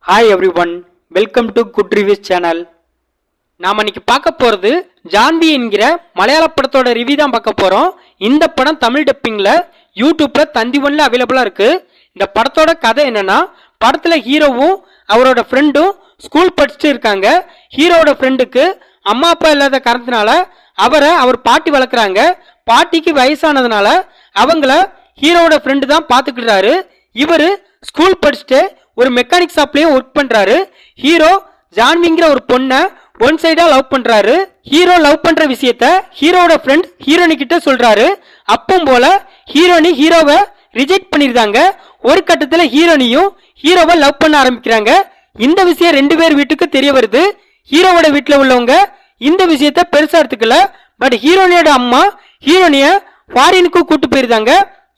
Hi every one, welcome to good reviews channel. நாம் இன்னைக்கு பார்க்க போகிறது ஜான்வி என்கிற மலையாள படத்தோட ரிவ்யூ தான் பார்க்க போகிறோம். இந்த படம் தமிழ் டப்பிங்கில் யூடியூப்பில் தந்தி ஒன்றில் அவைலபிளாக இருக்குது. இந்த படத்தோட கதை என்னன்னா, படத்தில் ஹீரோவும் அவரோட ஃப்ரெண்டும் ஸ்கூல் படிச்சுட்டு இருக்காங்க. ஹீரோவோட ஃப்ரெண்டுக்கு அம்மா அப்பா இல்லாத காரணத்தினால அவர் பாட்டி வளர்க்குறாங்க. பாட்டிக்கு வயசானதுனால அவங்கள ஹீரோவோட ஃப்ரெண்டு தான் பார்த்துக்கிட்டாரு. இவர் ஸ்கூல் படிச்சுட்டு ஒரு மெக்கானிக் ஷாப்லயும் ஒர்க் பண்றாரு. ஹீரோ ஜான்விங்கிற ஒரு பொண்ணை ஒன் சைடா லவ் பண்றாரு. ஹீரோ லவ் பண்ற விஷயத்த ஹீரோட ஃப்ரெண்ட் ஹீரோனி கிட்ட சொல்றாரு. அப்பவும் போல ஹீரோனி ஹீரோவை ரிஜெக்ட் பண்ணிருந்தாங்க. ஒரு கட்டத்துல ஹீரோனியும் ஹீரோவை லவ் பண்ண ஆரம்பிக்கிறாங்க. இந்த விஷயம் ரெண்டு பேர் வீட்டுக்கு தெரிய வருது. ஹீரோவோட வீட்டுல உள்ளவங்க இந்த விஷயத்த பெருசா எடுத்துக்கல. பட் ஹீரோனியோட அம்மா ஹீரோனிய ஃபாரினுக்கு கூட்டு போயிருந்தாங்க.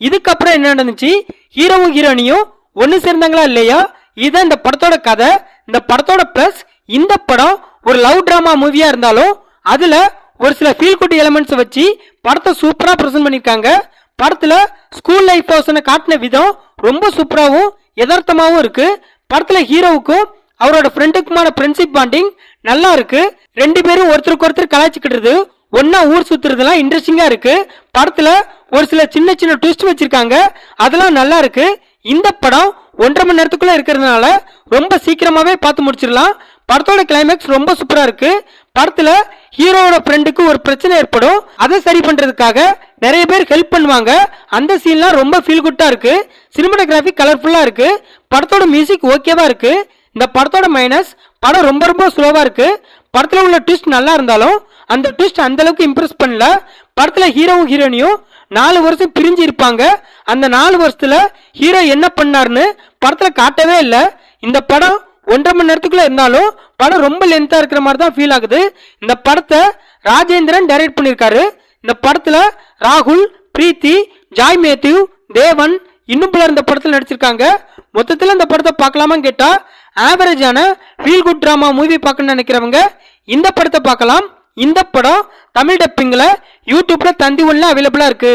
இதுக்கப்புறம் என்ன நடந்துச்சு, ஹீரோவும் ஹீரோனியும் ஒன்னு சேர்ந்தாங்களா இல்லையா, இதுதான் இந்த படத்தோட கதை. இந்த படத்தோட பிளஸ், இந்த படம் ஒரு லவ் டிராமா மூவியா இருந்தாலும் அதுல ஒரு சில ஃபீல் குட் எலிமெண்ட்ஸ் வச்சு படத்தை சூப்பரா பிரசன்ட் பண்ணிருக்காங்க. படத்துல ஸ்கூல் லைஃப் காட்டின விதம் ரொம்ப சூப்பராகவும் யதார்த்தமாகவும் இருக்கு. படத்துல ஹீரோவுக்கும் அவரோட ஃப்ரெண்டுக்குமான ஃப்ரெண்ட்ஷிப் பாண்டிங் நல்லா இருக்கு. ரெண்டு பேரும் ஒருத்தருக்கு ஒருத்தர் கலாய்ச்சிக்கிட்டு ஒன்னா ஊர் சுத்துறதுலாம் இன்ட்ரெஸ்டிங்கா இருக்கு. படத்துல ஒரு சில சின்ன சின்ன ட்விஸ்ட் வச்சிருக்காங்க, அதெல்லாம் நல்லா இருக்கு. இந்த படம் 1.5 மணி நேரத்துக்குள்ள இருக்கிறதுனால ரொம்ப சீக்கிரமாவே பார்த்து முடிச்சிடலாம். படத்தோட கிளைமேக்ஸ் ரொம்ப சூப்பரா இருக்கு. படத்துல ஹீரோவோட ஃப்ரெண்டுக்கு ஒரு பிரச்சனை ஏற்படும், அதை சரி பண்றதுக்காக நிறைய பேர் ஹெல்ப் பண்ணுவாங்க. அந்த சீன்லாம் ரொம்ப ஃபீல் குட்டா இருக்கு. சினிமாட்டோகிராஃபி கலர்ஃபுல்லா இருக்கு. படத்தோட மியூசிக் ஓகேவா இருக்கு. இந்த படத்தோட மைனஸ், படம் ரொம்ப ரொம்ப ஸ்லோவா இருக்கு. படத்துல உள்ள ட்விஸ்ட் நல்லா இருந்தாலும் அந்த ட்விஸ்ட் அந்த அளவுக்கு இம்ப்ரெஸ் பண்ணல. படத்துல ஹீரோவும் ஹீரோனியும் 4 வருஷம் பிரிஞ்சு இருப்பாங்க. அந்த 4 வருஷத்துல ஹீரோ என்ன பண்ணாருன்னு படத்துல காட்டவே இல்லை. இந்த படம் 1.5 மணி நேரத்துக்குள்ள இருந்தாலும் படம் ரொம்ப லென்த்தா இருக்கிற மாதிரி தான் ஃபீல் ஆகுது. இந்த படத்தை ராஜேந்திரன் டைரக்ட் பண்ணியிருக்காரு. இந்த படத்துல ராகுல், பிரீத்தி, ஜாய் மேத்யூ, தேவன் இன்னும் பலர் இந்த படத்தில் நடிச்சிருக்காங்க. மொத்தத்தில் இந்த படத்தை பார்க்கலாமான்னு கேட்டா, ஆவரேஜான ஃபீல் குட் டிராமா மூவி பார்க்கணும்னு நினைக்கிறவங்க இந்த படத்தை பார்க்கலாம். இந்த படம் தமிழ் டப்பிங்ல யூடியூப்ல தந்தி ஒன்ல அவைலபிளா இருக்கு.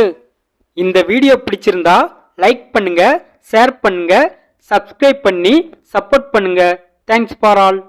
இந்த வீடியோ பிடிச்சிருந்தா லைக் பண்ணுங்க, ஷேர் பண்ணுங்க, சப்ஸ்கிரைப் பண்ணி சப்போர்ட் பண்ணுங்க. Thanks for all.